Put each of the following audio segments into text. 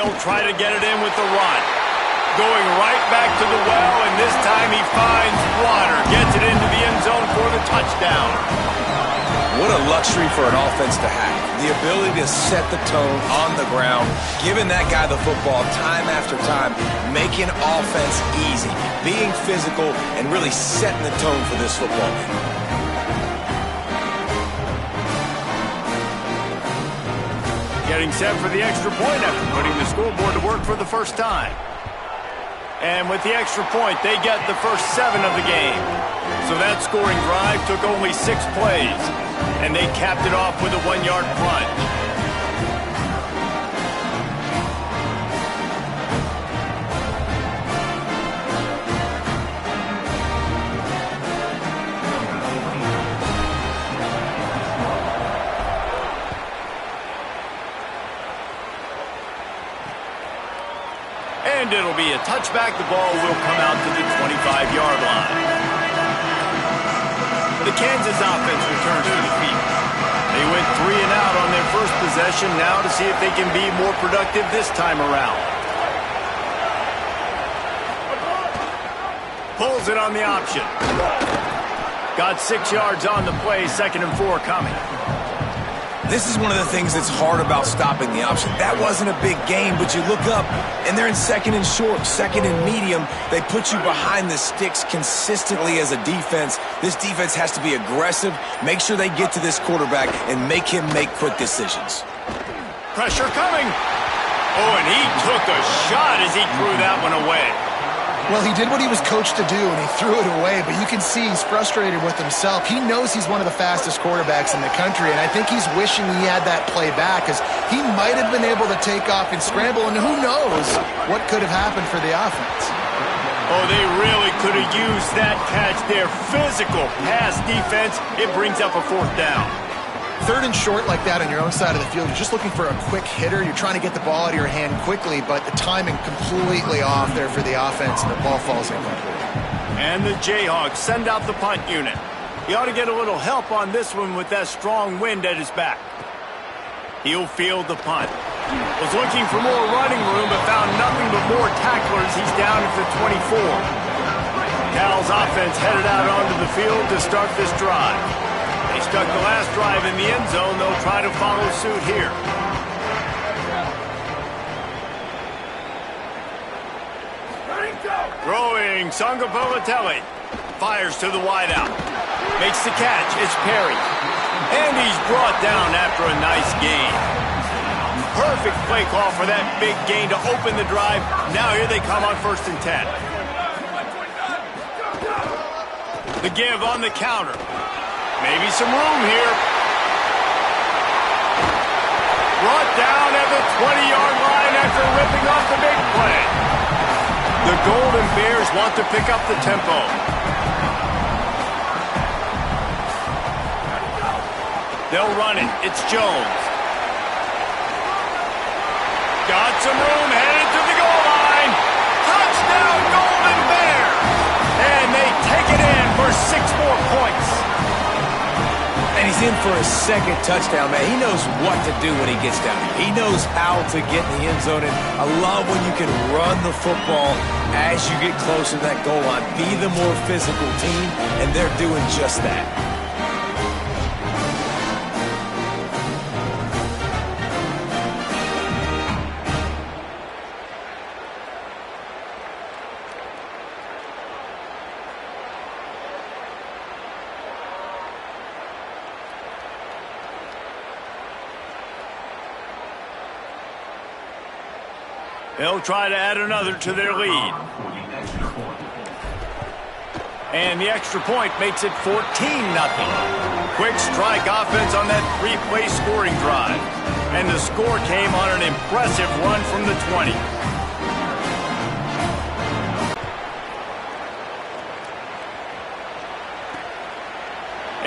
They'll try to get it in with the run. Going right back to the well, and this time he finds water. Gets it into the end zone for the touchdown. What a luxury for an offense to have. The ability to set the tone on the ground, giving that guy the football time after time, making offense easy, being physical, and really setting the tone for this football game. Getting set for the extra point after putting the scoreboard to work for the first time. And with the extra point, they get the first 7 of the game. So that scoring drive took only 6 plays. And they capped it off with a 1-yard plunge. And it'll be a touchback. The ball will come out to the 25-yard line. The Kansas offense returns to the field. They went 3 and out on their first possession, now to see if they can be more productive this time around. Pulls it on the option. Got 6 yards on the play, 2nd and 4 coming. This is one of the things that's hard about stopping the option. That wasn't a big gain, but you look up, and they're in 2nd and short, 2nd and medium. They put you behind the sticks consistently as a defense. This defense has to be aggressive, make sure they get to this quarterback, and make him make quick decisions. Pressure coming. Oh, and he took a shot as he threw that one away. Well, he did what he was coached to do, and he threw it away, but you can see he's frustrated with himself. He knows he's one of the fastest quarterbacks in the country, and I think he's wishing he had that play back, because he might have been able to take off and scramble, and who knows what could have happened for the offense. Oh, they really could have used that catch there. Physical pass defense. It brings up a 4th down. 3rd and short like that on your own side of the field, you're just looking for a quick hitter. You're trying to get the ball out of your hand quickly, but the timing completely off there for the offense, and the ball falls incomplete. And the Jayhawks send out the punt unit. He ought to get a little help on this one with that strong wind at his back. He'll field the punt. Was looking for more running room, but found nothing but more tacklers. He's down at the 24. Cal's offense headed out onto the field to start this drive. They stuck the last drive in the end zone. They'll try to follow suit here. Throwing Sangapolatelli. Fires to the wideout. Makes the catch. It's Perry. And he's brought down after a nice gain. Perfect play call for that big gain to open the drive. Now here they come on 1st and 10. The give on the counter. Maybe some room here. Brought down at the 20-yard line after ripping off the big play. The Golden Bears want to pick up the tempo. They'll run it. It's Jones. Got some room, headed to the goal line. Touchdown, Golden Bears! And they take it in for 6 more points. And he's in for a 2nd touchdown, man. He knows what to do when he gets down here. He knows how to get in the end zone, and I love when you can run the football as you get closer to that goal line. Be the more physical team, and they're doing just that. They'll try to add another to their lead. And the extra point makes it 14-0. Quick strike offense on that 3-play scoring drive. And the score came on an impressive run from the 20.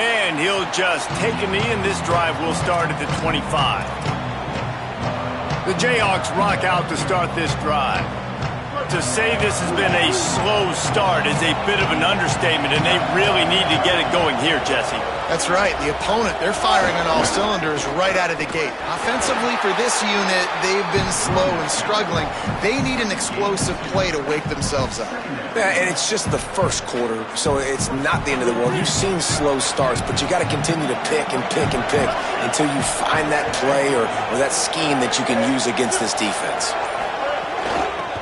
And he'll just take a knee, and this drive will start at the 25. The Jayhawks rock out to start this drive. to say this has been a slow start is a bit of an understatement, and they really need to get it going here, Jesse. That's right. The opponent, they're firing on all cylinders right out of the gate. Offensively, for this unit, they've been slow and struggling. They need an explosive play to wake themselves up. Yeah, and it's just the first quarter, so it's not the end of the world. You've seen slow starts, but you got to continue to pick and pick and pick until you find that play or that scheme that you can use against this defense.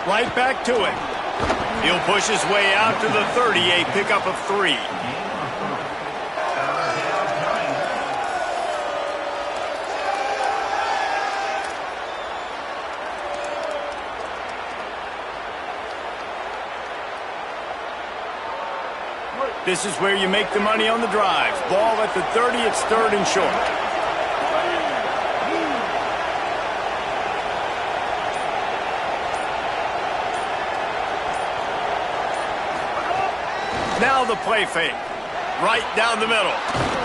Right back to it. He'll push his way out to the 30, a pickup of 3. This is where you make the money on the drives. Ball at the 30, it's 3rd and short. Now the play fake. Right down the middle.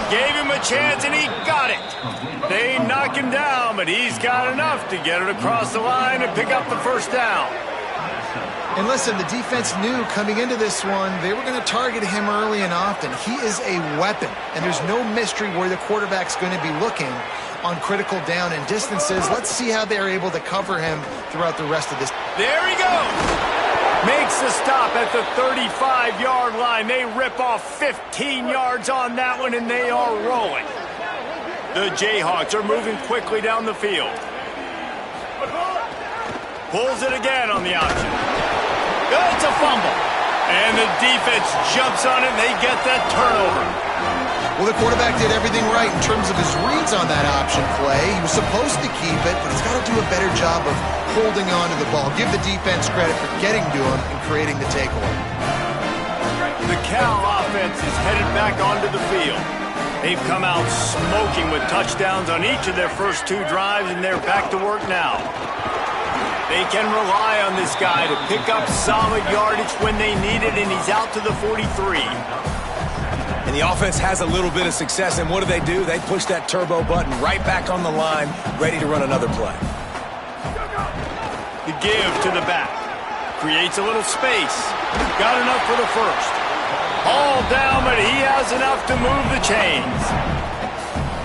Gave him a chance and he got it. They knock him down, but he's got enough to get it across the line and pick up the first down. And listen, the defense knew coming into this one, they were going to target him early and often. He is a weapon, and there's no mystery where the quarterback's going to be looking on critical down and distances. Let's see how they're able to cover him throughout the rest of this. There he goes. Makes the stop at the 35-yard line. They rip off 15 yards on that one, and they are rolling. The Jayhawks are moving quickly down the field. Pulls it again on the option. It's a fumble. And the defense jumps on it, and they get that turnover. Well, the quarterback did everything right in terms of his reads on that option play. He was supposed to keep it, but he's got to do a better job of holding on to the ball. Give the defense credit for getting to him and creating the takeaway. The Cal offense is headed back onto the field. They've come out smoking with touchdowns on each of their first 2 drives, and they're back to work now. They can rely on this guy to pick up solid yardage when they need it, and he's out to the 43. And the offense has a little bit of success, and what do? They push that turbo button right back on the line, ready to run another play. The give to the back. Creates a little space. Got enough for the first. All down, but he has enough to move the chains.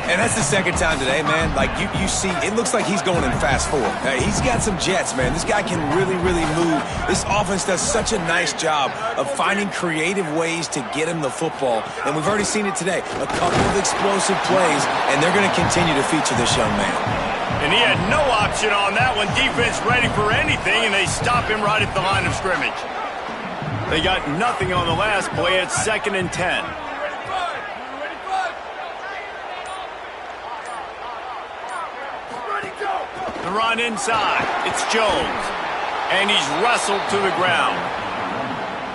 And that's the second time today, man. Like, you see, it looks like he's going in fast forward. He's got some jets, man. This guy can really, really move. This offense does such a nice job of finding creative ways to get him the football. And we've already seen it today. A couple of explosive plays, and they're going to continue to feature this young man. And he had no option on that one. Defense ready for anything, and they stop him right at the line of scrimmage. They got nothing on the last play. It's 2nd and 10. The run inside. It's Jones. And he's wrestled to the ground.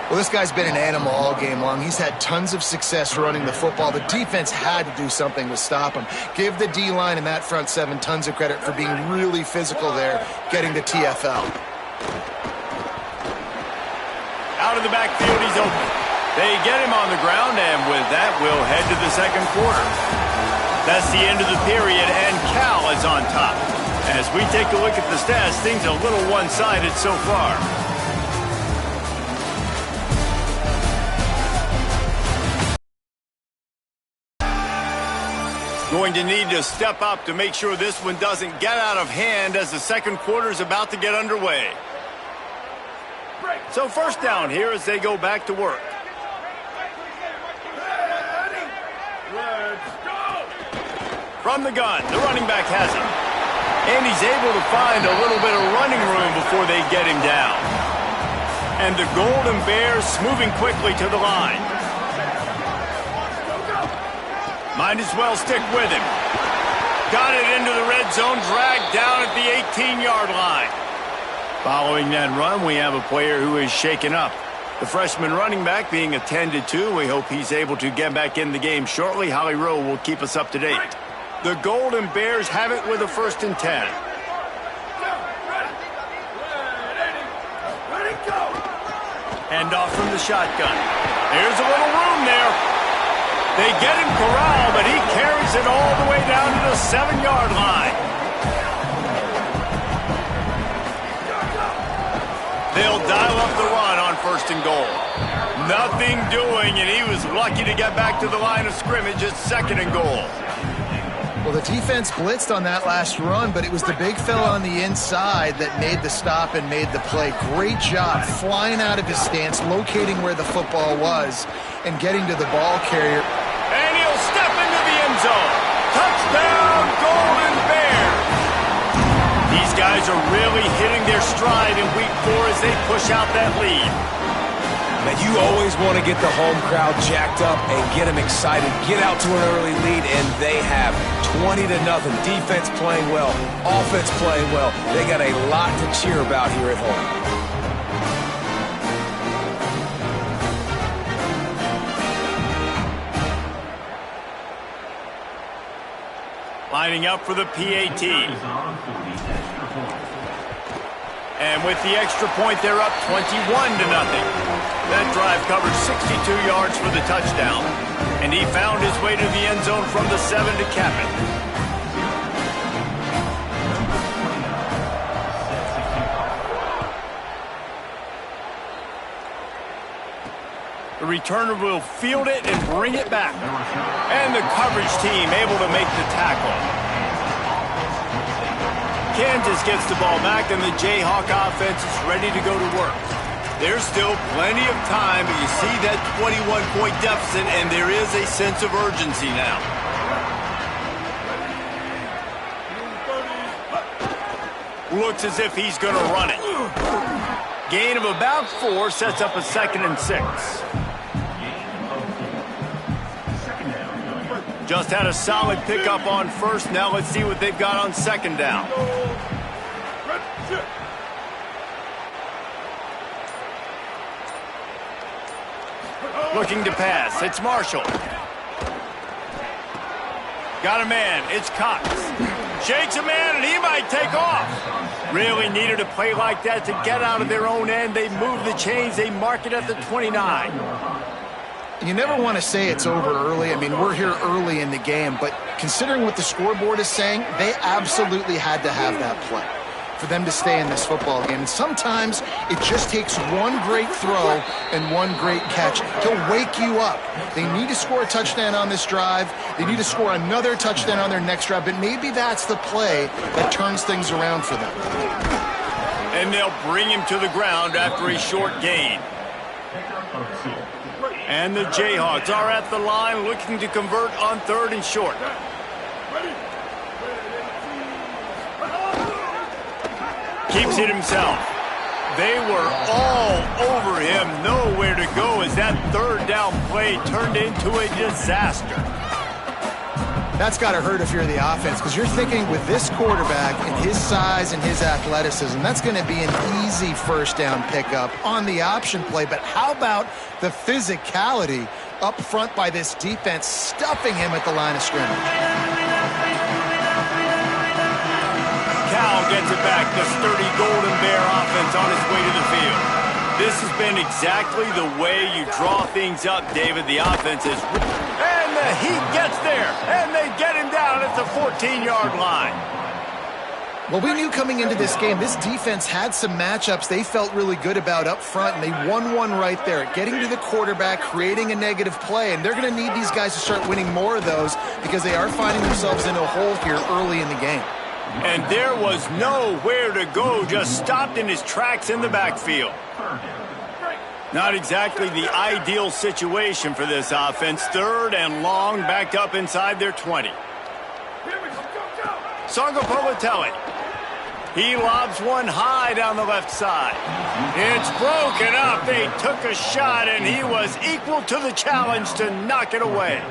Well, this guy's been an animal all game long. He's had tons of success running the football. The defense had to do something to stop him. Give the D-line and that front 7 tons of credit for being really physical there, getting the TFL. Out of the backfield, he's open. They get him on the ground, and with that, we'll head to the second quarter. That's the end of the period, and Cal is on top. As we take a look at the stats, things are a little one-sided so far. Going to need to step up to make sure this one doesn't get out of hand as the second quarter is about to get underway. So first down here as they go back to work. From the gun, the running back has it. And he's able to find a little bit of running room before they get him down. And the Golden Bears moving quickly to the line. Might as well stick with him. Got it into the red zone, dragged down at the 18-yard line. Following that run, we have a player who is shaken up. The freshman running back being attended to. We hope he's able to get back in the game shortly. Holly Rowe will keep us up to date. The Golden Bears have it with a 1st and 10. Hand off from the shotgun. There's a little room there. They get him corralled, but he carries it all the way down to the 7-yard line. They'll dial up the run on 1st and goal. Nothing doing, and he was lucky to get back to the line of scrimmage at 2nd and goal. Well, the defense blitzed on that last run, but it was the big fella on the inside that made the stop and made the play. Great job flying out of his stance, locating where the football was, and getting to the ball carrier. And he'll step into the end zone. Touchdown, Golden Bears! These guys are really hitting their stride in Week 4 as they push out that lead. Now, you always want to get the home crowd jacked up and get them excited. Get out to an early lead, and they have 20-0. Defense playing well, offense playing well. They got a lot to cheer about here at home. Lining up for the PAT. And with the extra point, they're up 21-0. That drive covered 62 yards for the touchdown. And he found his way to the end zone from the 7 to cap it. The returner will field it and bring it back. And the coverage team able to make the tackle. Kansas gets the ball back, and the Jayhawk offense is ready to go to work. There's still plenty of time, but you see that 21-point deficit, and there is a sense of urgency now. Looks as if he's going to run it. Gain of about 4 sets up a 2nd and 6. Just had a solid pickup on 1st. Now let's see what they've got on 2nd down. Looking to pass. It's Marshall. Got a man. It's Cox. Shakes a man, and he might take off. Really needed a play like that to get out of their own end. They move the chains. They mark it at the 29. You never want to say it's over early. I mean, we're here early in the game, but considering what the scoreboard is saying, they absolutely had to have that play for them to stay in this football game. And sometimes it just takes one great throw and one great catch to wake you up. They need to score a touchdown on this drive. They need to score another touchdown on their next drive, but maybe that's the play that turns things around for them. And they'll bring him to the ground after a short gain. And the Jayhawks are at the line looking to convert on 3rd and short. Keeps it himself. They were all over him, nowhere to go as that 3rd down play turned into a disaster. That's got to hurt if you're the offense, because you're thinking with this quarterback and his size and his athleticism, that's going to be an easy 1st down pickup on the option play. But how about the physicality up front by this defense, stuffing him at the line of scrimmage? Cal gets it back. The sturdy Golden Bear offense on its way to the field. This has been exactly the way you draw things up, David. The offense is... And the Heat gets there, and they get him down at the 14-yard line. Well, we knew coming into this game, this defense had some matchups they felt really good about up front, and they won one right there, getting to the quarterback, creating a negative play, and they're going to need these guys to start winning more of those because they are finding themselves in a hole here early in the game. And there was nowhere to go, just stopped in his tracks in the backfield. Not exactly the ideal situation for this offense. 3rd and long, backed up inside their 20. Sangopolitelli. He lobs one high down the left side. It's broken up. They took a shot, and he was equal to the challenge to knock it away.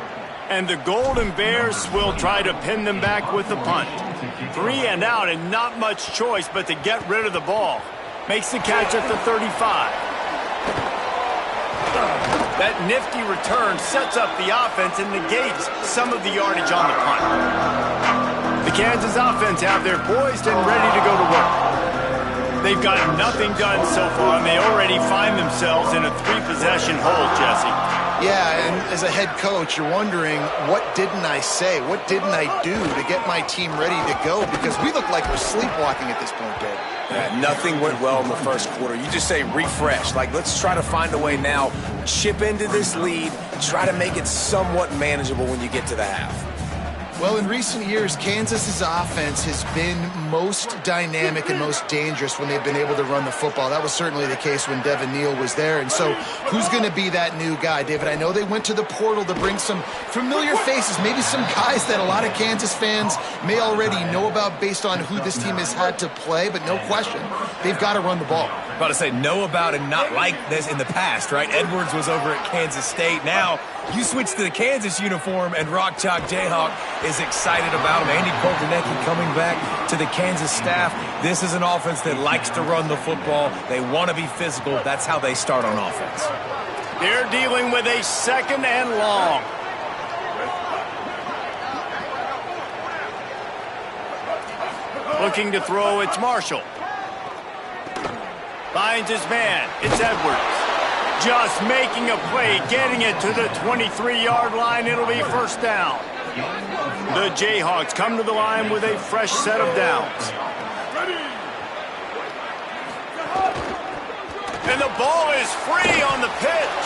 And the Golden Bears will try to pin them back with the punt. 3 and out, and not much choice but to get rid of the ball. Makes the catch at the 35. That nifty return sets up the offense and negates some of the yardage on the punt. The Kansas offense out there poised and ready to go to work. They've got nothing done so far, and they already find themselves in a 3-possession hole, Jesse. Yeah, and as a head coach, you're wondering, what didn't I say? What didn't I do to get my team ready to go? Because we look like we're sleepwalking at this point, Dave. Yeah, nothing went well in the first quarter. You just say refresh. Like, let's try to find a way now, chip into this lead, try to make it somewhat manageable when you get to the half. Well, in recent years, Kansas's offense has been most dynamic and most dangerous when they've been able to run the football. That was certainly the case when Devin Neal was there. And so who's going to be that new guy, David? I know they went to the portal to bring some familiar faces, maybe some guys that a lot of Kansas fans may already know about based on who this team has had to play, but no question, they've got to run the ball. About to say know about and not like this in the past, right? Edwards was over at Kansas State. Now you switch to the Kansas uniform, and Rock Chalk Jayhawk is excited about him. Andy Kotelnicki coming back to the Kansas staff. This is an offense that likes to run the football. They want to be physical. That's how they start on offense. They're dealing with a 2nd and long. Looking to throw, it's Marshall. Finds his man. It's Edwards. Just making a play, getting it to the 23-yard line. It'll be first down. The Jayhawks come to the line with a fresh set of downs. And the ball is free on the pitch.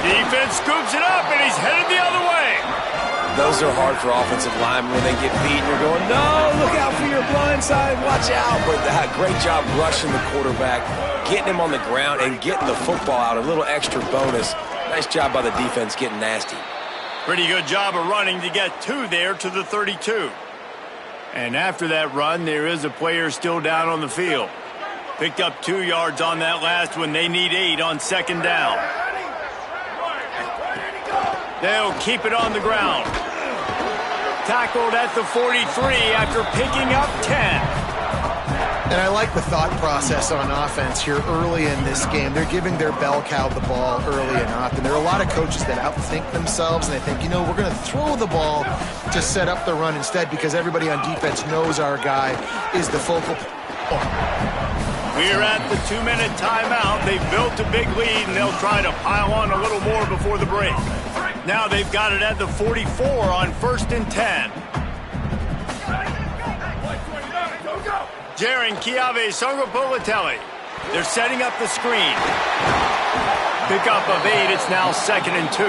Defense scoops it up, and he's headed the other way. Those are hard for offensive linemen when they get beat and you're going, no, look out for your blind side, watch out. But great job rushing the quarterback, getting him on the ground and getting the football out, a little extra bonus. Nice job by the defense getting nasty. Pretty good job of running to get 2 there to the 32. And after that run, there is a player still down on the field. Picked up 2 yards on that last one. They need 8 on 2nd down. They'll keep it on the ground. Tackled at the 43 after picking up 10. And I like the thought process on offense here early in this game. They're giving their bell cow the ball early and often. There are a lot of coaches that outthink themselves, and they think, you know, we're going to throw the ball to set up the run instead because everybody on defense knows our guy is the focal point. We're at the 2-minute timeout. They've built a big lead, and they'll try to pile on a little more before the break. Now they've got it at the 44 on 1st and 10. Jaron Kiave Songopolitelli. They're setting up the screen. Pick up of 8. It's now 2nd and 2.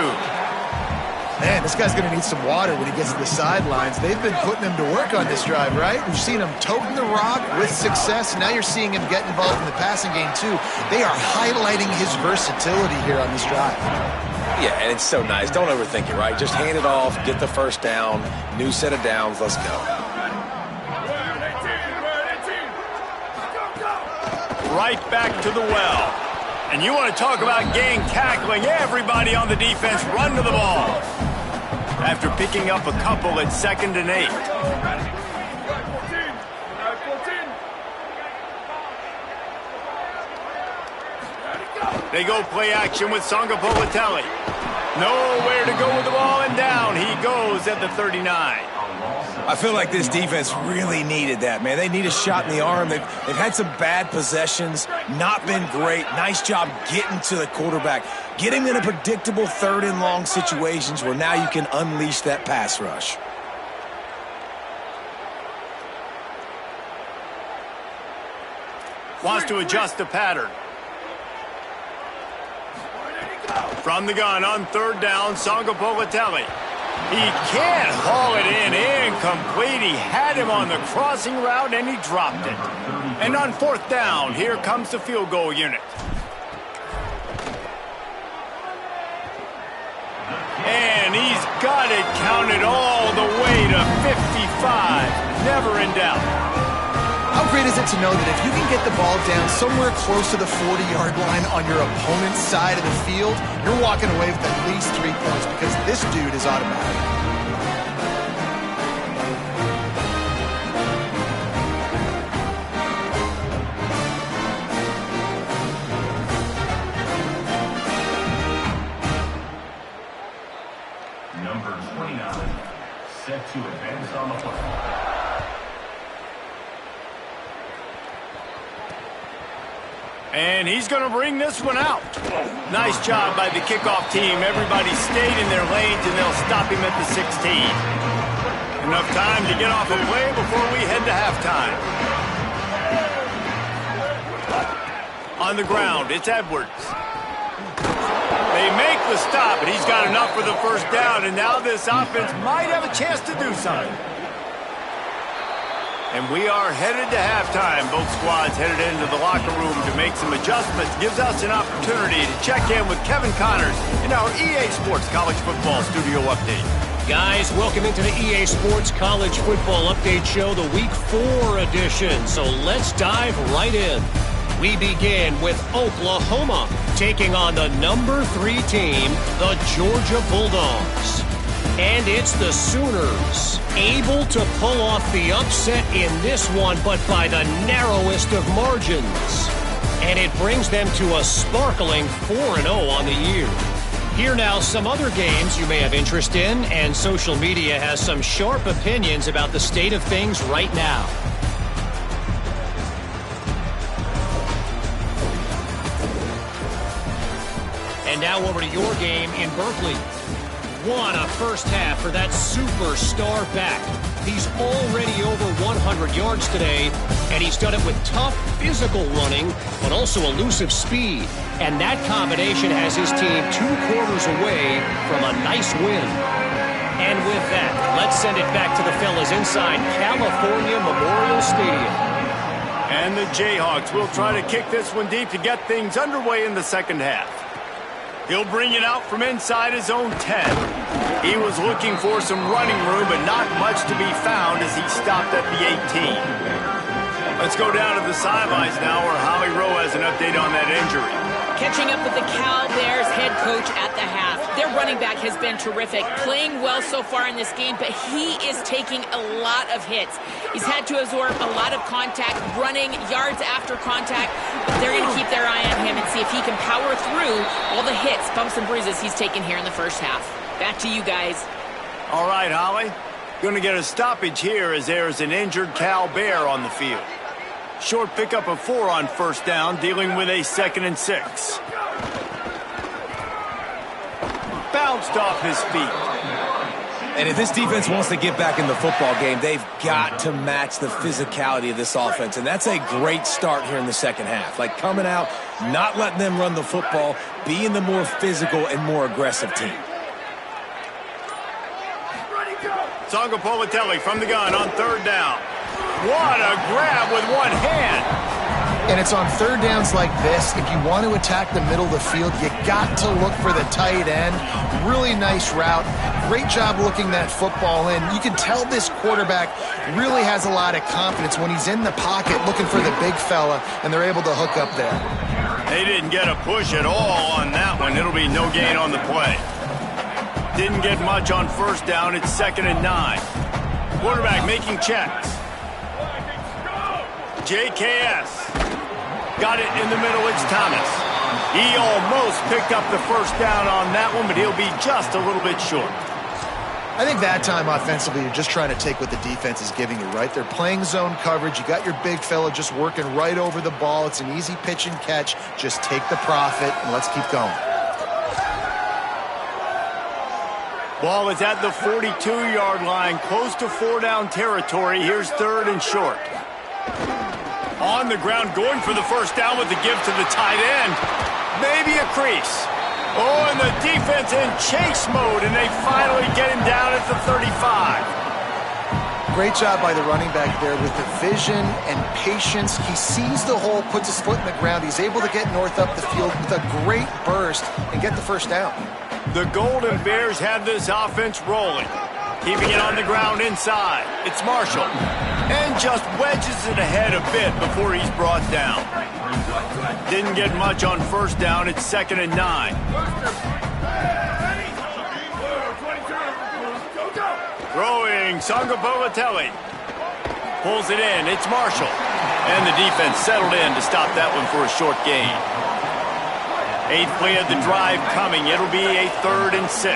Man, this guy's going to need some water when he gets to the sidelines. They've been putting him to work on this drive, right? We've seen him toting the rock with success. Now you're seeing him get involved in the passing game, too. They are highlighting his versatility here on this drive. Yeah, and it's so nice. Don't overthink it, right? Just hand it off, get the first down, new set of downs, let's go. Right back to the well. And you want to talk about gang tackling. Everybody on the defense run to the ball. After picking up a couple at 2nd and 8. They go play action with Songopolitelli. Nowhere to go with the ball, and down he goes at the 39. I feel like this defense really needed that, man. They need a shot in the arm. They've had some bad possessions, not been great. Nice job getting to the quarterback, getting him in a predictable 3rd and long situations where now you can unleash that pass rush. Wants to adjust the pattern. From the gun on 3rd down, Songopolitelli. He can't haul it in. Incomplete. He had him on the crossing route, and he dropped it. And on 4th down, here comes the field goal unit. And he's got it counted all the way to 55. Never in doubt. How great is it to know that if you can get the ball down somewhere close to the 40-yard line on your opponent's side of the field, you're walking away with at least 3 points because this dude is automatic. Number 29, set to advance on the play. And he's going to bring this one out. Nice job by the kickoff team. Everybody stayed in their lanes, and they'll stop him at the 16. Enough time to get off a play before we head to halftime. On the ground, it's Edwards. They make the stop, and he's got enough for the first down, and now this offense might have a chance to do something. And we are headed to halftime. Both squads headed into the locker room to make some adjustments. Gives us an opportunity to check in with Kevin Connors in our EA Sports College Football Studio Update. Guys, welcome into the EA Sports College Football Update Show, the Week 4 edition. So let's dive right in. We begin with Oklahoma taking on the number 3 team, the Georgia Bulldogs. And it's the Sooners, able to pull off the upset in this one, but by the narrowest of margins. And it brings them to a sparkling 4-0 on the year. Here now, some other games you may have interest in, and social media has some sharp opinions about the state of things right now. And now over to your game in Berkeley. What a first half for that superstar back. He's already over 100 yards today, and he's done it with tough physical running, but also elusive speed. And that combination has his team 2 quarters away from a nice win. And with that, let's send it back to the fellas inside California Memorial Stadium. And the Jayhawks will try to kick this one deep to get things underway in the second half. He'll bring it out from inside his own 10. He was looking for some running room, but not much to be found as he stopped at the 18. Let's go down to the sidelines now where Holly Rowe has an update on that injury. Catching up with the Cal Bears head coach at the half. Their running back has been terrific, playing well so far in this game, but he is taking a lot of hits. He's had to absorb a lot of contact, running yards after contact, but they're going to keep their eye on him and see if he can power through all the hits, bumps, and bruises he's taken here in the first half. Back to you guys. All right, Holly. Going to get a stoppage here as there's an injured Cal Bear on the field. Short pickup of 4 on first down, dealing with a 2nd and 6. Bounced off his feet. And if this defense wants to get back in the football game, they've got to match the physicality of this offense. And that's a great start here in the second half. Like coming out, not letting them run the football, being the more physical and more aggressive team. Sangapolitelli from the gun on 3rd down. What a grab with one hand. And it's on 3rd downs like this. If you want to attack the middle of the field, you got to look for the tight end. Really nice route. Great job looking that football in. You can tell this quarterback really has a lot of confidence when he's in the pocket looking for the big fella, and they're able to hook up there. They didn't get a push at all on that one. It'll be no gain on the play. Didn't get much on first down. It's 2nd and 9. Quarterback making checks. JKS. Got it in the middle. It's Thomas. He almost picked up the first down on that one, but he'll be just a little bit short. I think that time offensively, you're just trying to take what the defense is giving you, right? They're playing zone coverage. You got your big fella just working right over the ball. It's an easy pitch and catch. Just take the profit, and let's keep going. Ball is at the 42-yard line, close to 4-down territory. Here's 3rd and short. On the ground, going for the first down with the give to the tight end. Maybe a crease. Oh, and the defense in chase mode, and they finally get him down at the 35. Great job by the running back there with the vision and patience. He sees the hole, puts his foot in the ground. He's able to get north up the field with a great burst and get the first down. The Golden Bears have this offense rolling. Keeping it on the ground inside. It's Marshall. And just wedges it ahead a bit before he's brought down. Didn't get much on first down. It's 2nd and 9. Throwing Sangapolitelli. Pulls it in. It's Marshall. And the defense settled in to stop that one for a short gain. 8th play of the drive coming. It'll be a 3rd and 6.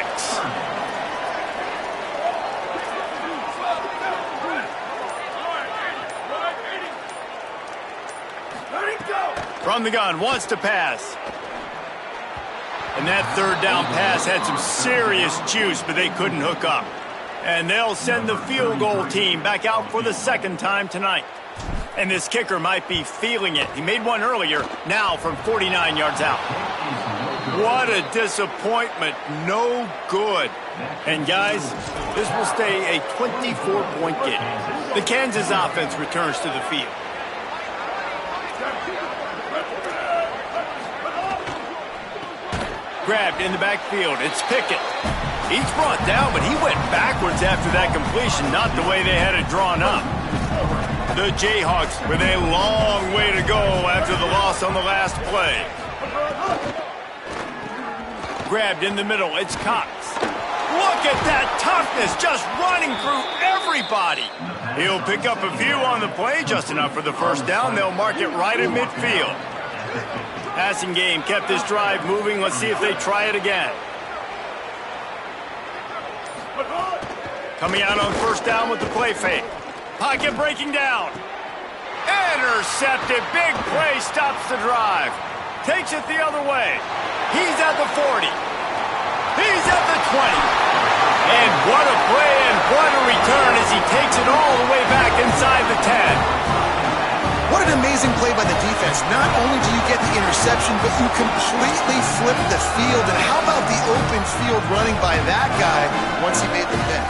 From the gun, wants to pass. And that 3rd down pass had some serious juice, but they couldn't hook up. And they'll send the field goal team back out for the 2nd time tonight. And this kicker might be feeling it. He made one earlier, now from 49 yards out. What a disappointment. No good. And guys, this will stay a 24-point game. The Kansas offense returns to the field. Grabbed in the backfield. It's Pickett. He's brought down, but he went backwards after that completion, not the way they had it drawn up. The Jayhawks with a long way to go after the loss on the last play. Grabbed in the middle. It's Cox. Look at that toughness, just running through everybody. He'll pick up a few on the play, just enough for the first down. They'll mark it right in midfield. Passing game kept this drive moving. Let's see if they try it again. Coming out on first down with the play fake. Pocket breaking down. Intercepted. Big play stops the drive. Takes it the other way. He's at the 40. He's at the 20. And what a play and what a return as he takes it all the way back inside the 10. What an amazing play by the defense. Not only do you get the interception, but you completely flip the field. And how about the open field running by that guy once he made the pick?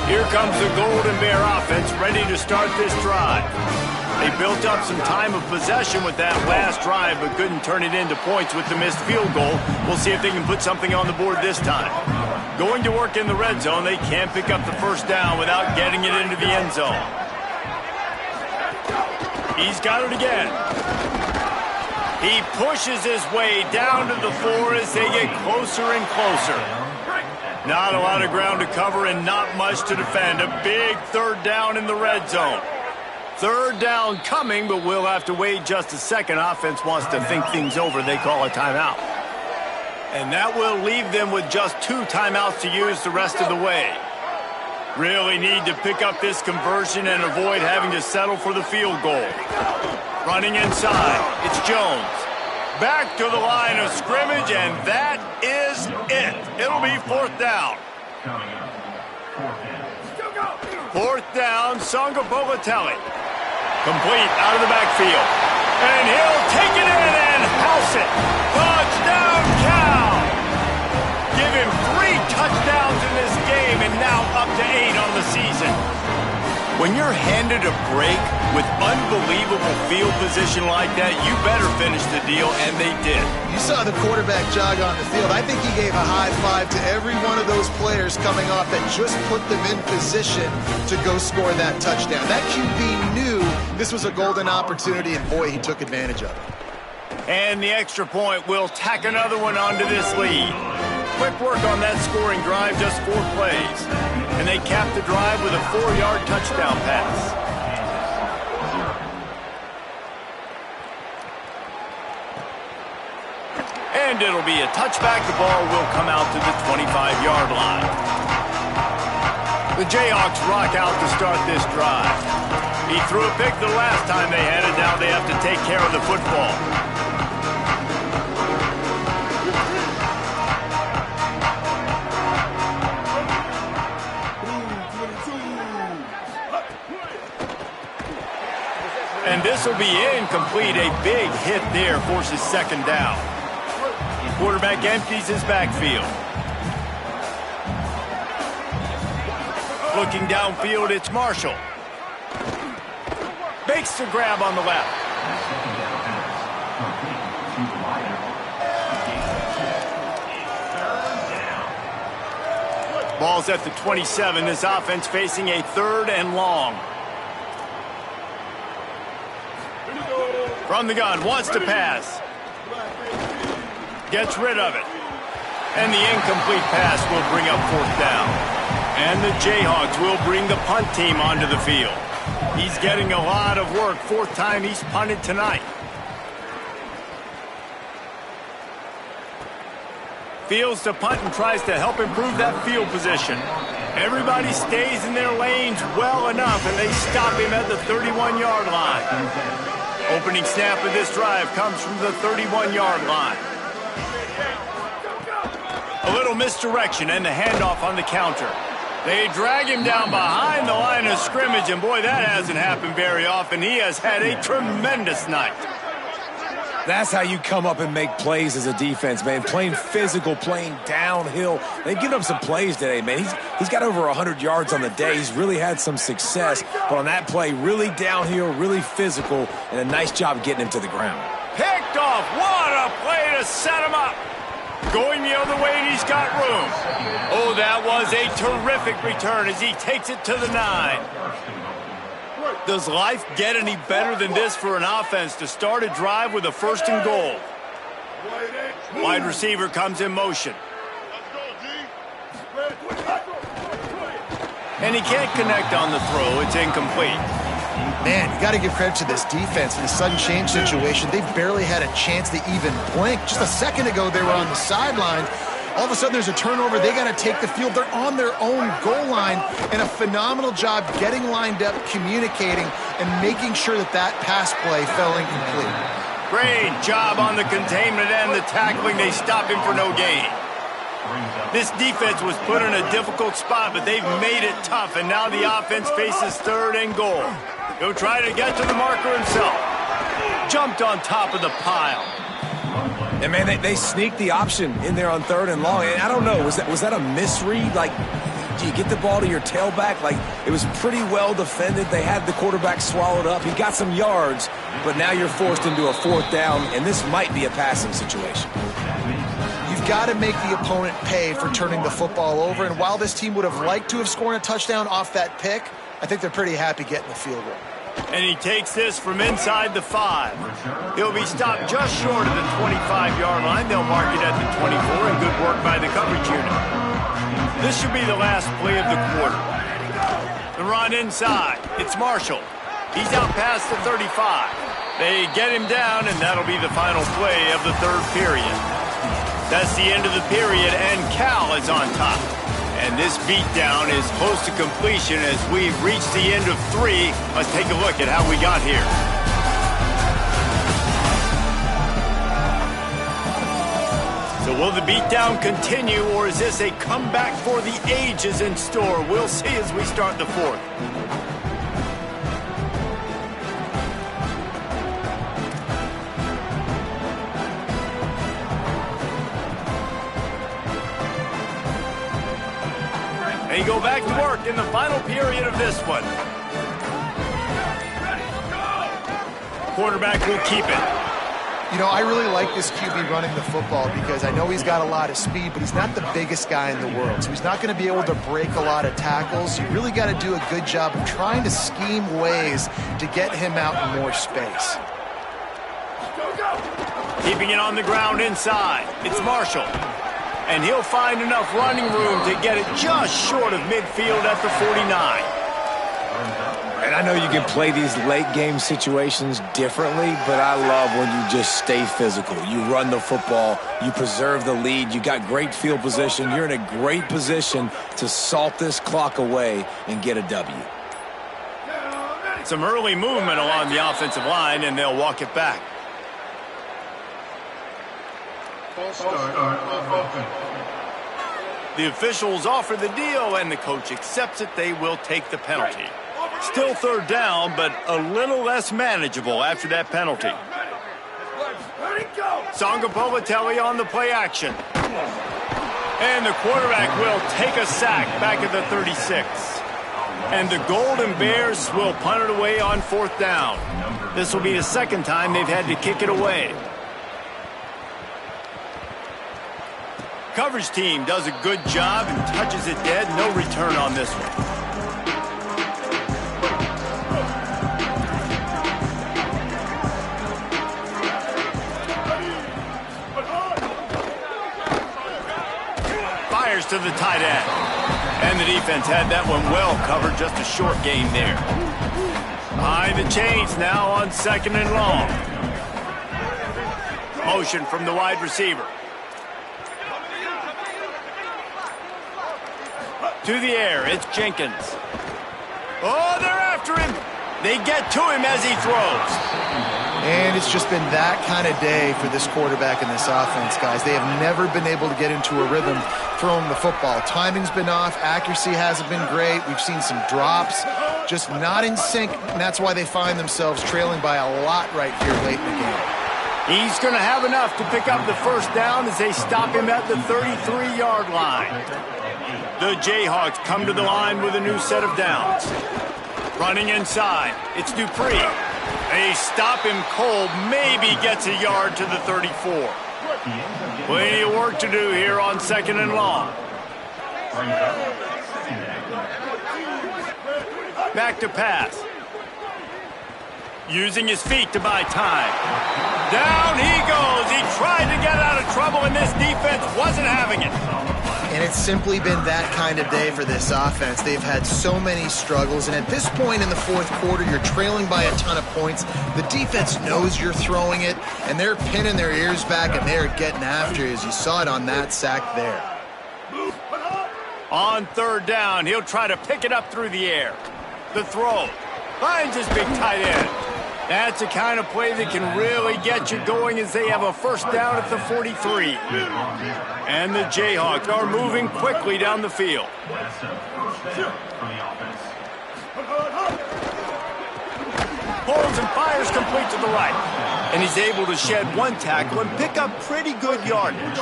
Here comes the Golden Bear offense ready to start this drive. They built up some time of possession with that last drive, but couldn't turn it into points with the missed field goal. We'll see if they can put something on the board this time. Going to work in the red zone, they can't pick up the first down without getting it into the end zone. He's got it again. He pushes his way down to the 4 as they get closer and closer. Not a lot of ground to cover and not much to defend. A big third down in the red zone. Third down coming, but we'll have to wait just a second. Offense wants to think things over. They call a timeout. And that will leave them with just 2 timeouts to use the rest of the way. Really need to pick up this conversion and avoid having to settle for the field goal. Running inside, it's Jones. Back to the line of scrimmage, and that is it. It'll be 4th down. Fourth down, Songa Bolatelli. Complete out of the backfield. And he'll take it in and house it. Touchdown, Cal! Give him 3 touchdowns in this game and now up to 8 on the season. When you're handed a break with unbelievable field position like that, you better finish the deal, and they did. You saw the quarterback jog on the field. I think he gave a high five to every one of those players coming off that just put them in position to go score that touchdown. That QB knew this was a golden opportunity, and boy, he took advantage of it. And the extra point will tack another one onto this lead. Quick work on that scoring drive, just 4 plays. And they cap the drive with a 4-yard touchdown pass. And it'll be a touchback. The ball will come out to the 25-yard line. The Jayhawks rock out to start this drive. He threw a pick the last time they had it. Now they have to take care of the football. And this will be incomplete. A big hit there forces 2nd down. Quarterback empties his backfield. Looking downfield, it's Marshall. Makes the grab on the left. Ball's at the 27. This offense facing a 3rd and long. From the gun, wants to pass. Gets rid of it. And the incomplete pass will bring up 4th down. And the Jayhawks will bring the punt team onto the field. He's getting a lot of work. 4th time he's punted tonight. Fields to punt and tries to help improve that field position. Everybody stays in their lanes well enough, and they stop him at the 31-yard line. Opening snap of this drive comes from the 31-yard line. A little misdirection and the handoff on the counter. They drag him down behind the line of scrimmage, and boy, that hasn't happened very often. He has had a tremendous night. That's how you come up and make plays as a defense, man. Playing physical, playing downhill. They've given up some plays today, man. He's got over 100 yards on the day. He's really had some success. But on that play, really downhill, really physical, and a nice job getting him to the ground. Picked off. What a play to set him up. Going the other way, and he's got room. Oh, that was a terrific return as he takes it to the 9. Does life get any better than this for an offense to start a drive with a 1st and goal? Wide receiver comes in motion. And he can't connect on the throw. It's incomplete. Man, you got to give credit to this defense in the sudden change situation. They've barely had a chance to even blink. Just a second ago, they were on the sideline. All of a sudden, there's a turnover. They got to take the field. They're on their own goal line, and a phenomenal job getting lined up, communicating, and making sure that that pass play fell incomplete. Great job on the containment and the tackling. They stop him for no gain. This defense was put in a difficult spot, but they've made it tough, and now the offense faces 3rd and goal. He'll try to get to the marker himself. Jumped on top of the pile. And, man, they sneaked the option in there on 3rd and long. And I don't know, was that a misread? Like, do you get the ball to your tailback? Like, it was pretty well defended. They had the quarterback swallowed up. He got some yards, but now you're forced into a 4th down, and this might be a passing situation. You've got to make the opponent pay for turning the football over. And while this team would have liked to have scored a touchdown off that pick, I think they're pretty happy getting the field goal. And he takes this from inside the 5. He'll be stopped just short of the 25-yard line. They'll mark it at the 24, and good work by the coverage unit. This should be the last play of the quarter. The run inside. It's Marshall. He's out past the 35. They get him down, and that'll be the final play of the 3rd period. That's the end of the period, and Cal is on top. And this beatdown is close to completion as we've reached the end of 3. Let's take a look at how we got here. So will the beatdown continue, or is this a comeback for the ages in store? We'll see as we start the 4th. They go back to work in the final period of this one. Quarterback will keep it. You know, I really like this QB running the football because I know he's got a lot of speed, but he's not the biggest guy in the world. So he's not going to be able to break a lot of tackles. You really got to do a good job of trying to scheme ways to get him out in more space. Keeping it on the ground inside. It's Marshall. And he'll find enough running room to get it just short of midfield at the 49. And I know you can play these late game situations differently, but I love when you just stay physical. You run the football, you preserve the lead, you got great field position, you're in a great position to salt this clock away and get a W. Some early movement along the offensive line, and they'll walk it back. The officials offer the deal, and the coach accepts it. They will take the penalty. Still 3rd down, but a little less manageable after that penalty. Sangapovatelli on the play action. And the quarterback will take a sack back at the 36. And the Golden Bears will punt it away on 4th down. This will be the 2nd time they've had to kick it away. Coverage team does a good job and touches it dead. No return on this one. Fires to the tight end. And the defense had that one well covered. Just a short gain there. Behind the chains now on 2nd and long. Motion from the wide receiver. To the air, it's Jenkins. Oh, they're after him. They get to him as he throws. And it's just been that kind of day for this quarterback and this offense, guys. They have never been able to get into a rhythm throwing the football. Timing's been off. Accuracy hasn't been great. We've seen some drops, just not in sync, and that's why they find themselves trailing by a lot right here late in the game. He's going to have enough to pick up the first down as they stop him at the 33-yard line. The Jayhawks come to the line with a new set of downs. Running inside, it's Dupree. They stop him cold, maybe gets a yard to the 34. Plenty of work to do here on 2nd and long. Back to pass. Using his feet to buy time. Down he goes. He tried to get out of trouble, and this defense wasn't having it. And it's simply been that kind of day for this offense. They've had so many struggles, and at this point in the fourth quarter, you're trailing by a ton of points. The defense knows you're throwing it, and they're pinning their ears back, and they're getting after you, as you saw it on that sack there. On 3rd down, he'll try to pick it up through the air. The throw. Finds his big tight end. That's the kind of play that can really get you going as they have a first down at the 43. And the Jayhawks are moving quickly down the field. Pulls and fires complete to the right. And he's able to shed one tackle and pick up pretty good yardage.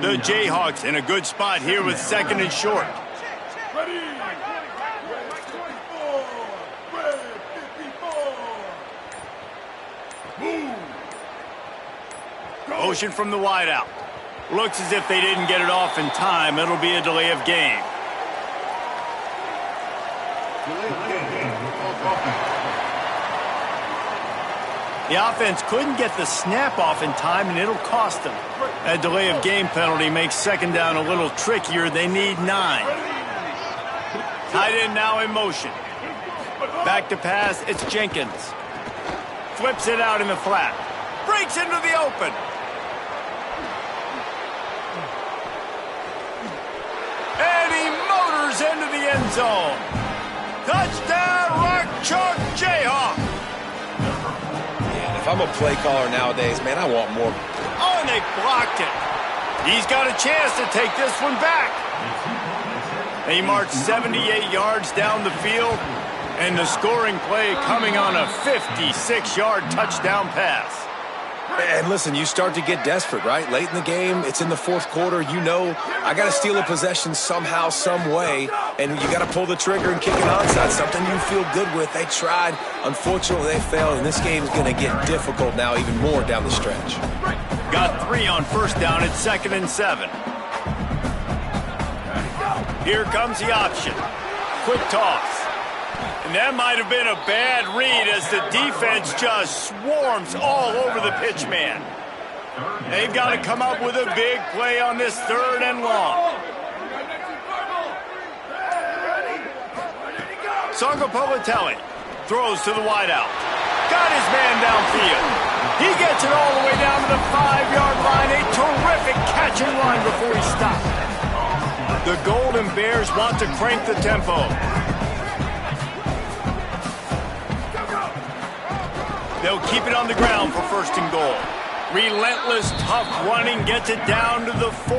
The Jayhawks in a good spot here with 2nd and short. Motion from the wideout. Looks as if they didn't get it off in time. It'll be a delay of game. The offense couldn't get the snap off in time, and it'll cost them. That delay of game penalty makes 2nd down a little trickier. They need 9. Tight end now in motion. Back to pass, it's Jenkins. Flips it out in the flat. Breaks into the open. And he motors into the end zone. Touchdown, Rock Chalk Jayhawk. Man, if I'm a play caller nowadays, man, I want more. Oh, and they blocked it. He's got a chance to take this one back. They march 78 yards down the field, and the scoring play coming on a 56-yard touchdown pass. And listen, you start to get desperate, right? Late in the game, it's in the fourth quarter. You know, I got to steal a possession somehow, some way, and you got to pull the trigger and kick an onside, something you feel good with. They tried. Unfortunately, they failed, and this game is going to get difficult now even more down the stretch. Got 3 on first down at 2nd and 7. Here comes the option. Quick toss. And that might have been a bad read as the defense just swarms all over the pitch man. They've got to come up with a big play on this 3rd and long. Sangapolitelli throws to the wideout. Got his man downfield. He gets it all the way down to the 5-yard line. A terrific catch and run before he stopped. The Golden Bears want to crank the tempo. They'll keep it on the ground for 1st and goal. Relentless, tough running gets it down to the 4.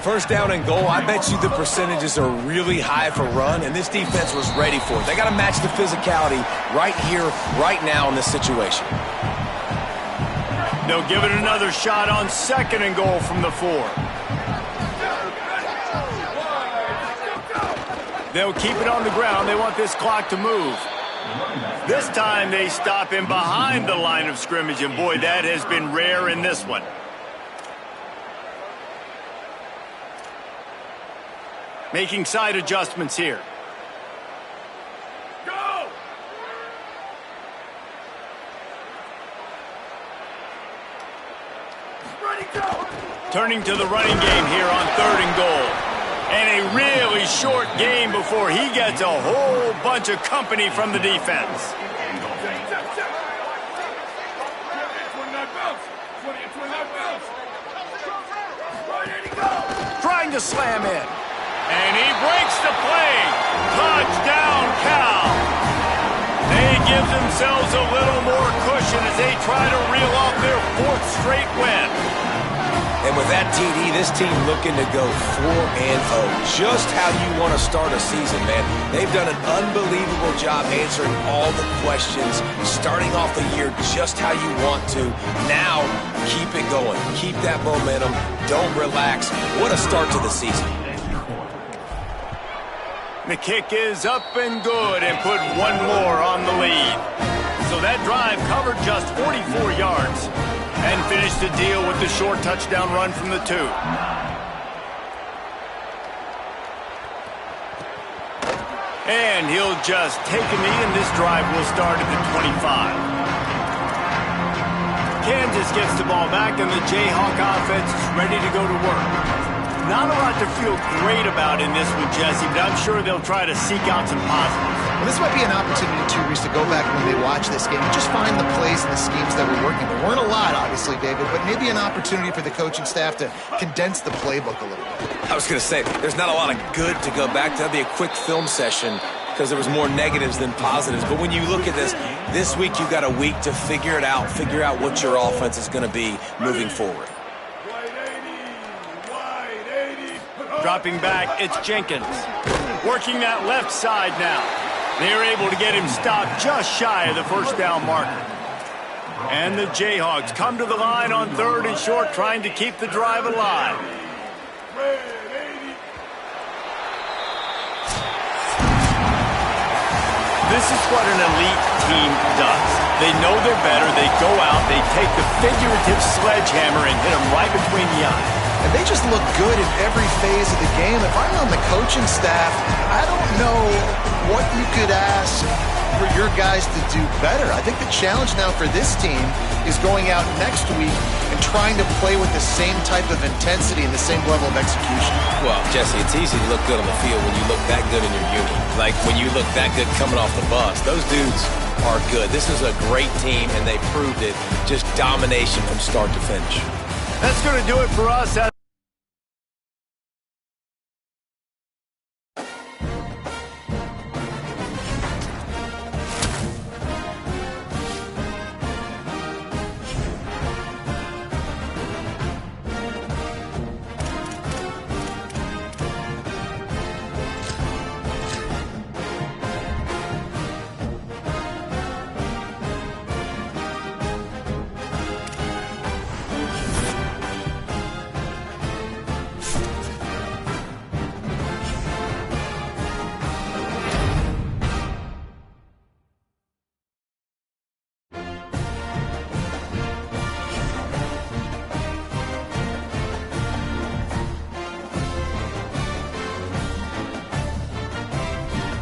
1st down and goal, I bet you the percentages are really high for run, and this defense was ready for it. They got to match the physicality right here, right now in this situation. They'll give it another shot on 2nd and goal from the 4. They'll keep it on the ground. They want this clock to move. This time they stop him behind the line of scrimmage, and boy, that has been rare in this one. Making side adjustments here. Go! Ready, go! Turning to the running game here on 3rd and goal. And a really short game before he gets a whole bunch of company from the defense. Trying to slam in. And he breaks the play. Touchdown, Cal. They gives themselves a little more cushion as they try to reel off their 4th straight win. And with that TD, this team looking to go 4-0. Just how you want to start a season, man. They've done an unbelievable job answering all the questions, starting off the year just how you want to. Now, keep it going. Keep that momentum. Don't relax. What a start to the season. The kick is up and good and put one more on the lead. So that drive covered just 44 yards. And finished the deal with the short touchdown run from the 2. And he'll just take a knee, and this drive will start at the 25. Kansas gets the ball back, and the Jayhawk offense is ready to go to work. Not a lot to feel great about in this one, Jesse, but I'm sure they'll try to seek out some positives. Well, this might be an opportunity, too, Reese, to go back when they watch this game and just find the plays and the schemes that were working. There weren't a lot, obviously, David, but maybe an opportunity for the coaching staff to condense the playbook a little bit. I was going to say, there's not a lot of good to go back to. That'd be a quick film session because there was more negatives than positives. But when you look at this week you've got a week to figure it out, figure out what your offense is going to be moving forward. Dropping back, it's Jenkins. Working that left side now. They're able to get him stopped just shy of the 1st down marker. And the Jayhawks come to the line on 3rd and short, trying to keep the drive alive. This is what an elite team does. They know they're better. They go out, they take the figurative sledgehammer and hit them right between the eyes. And they just look good in every phase of the game. If I'm on the coaching staff, I don't know what you could ask for your guys to do better. I think the challenge now for this team is going out next week and trying to play with the same type of intensity and the same level of execution. Well, Jesse, it's easy to look good on the field when you look that good in your uni. Like when you look that good coming off the bus. Those dudes are good. This is a great team, and they proved it. Just domination from start to finish. That's going to do it for us.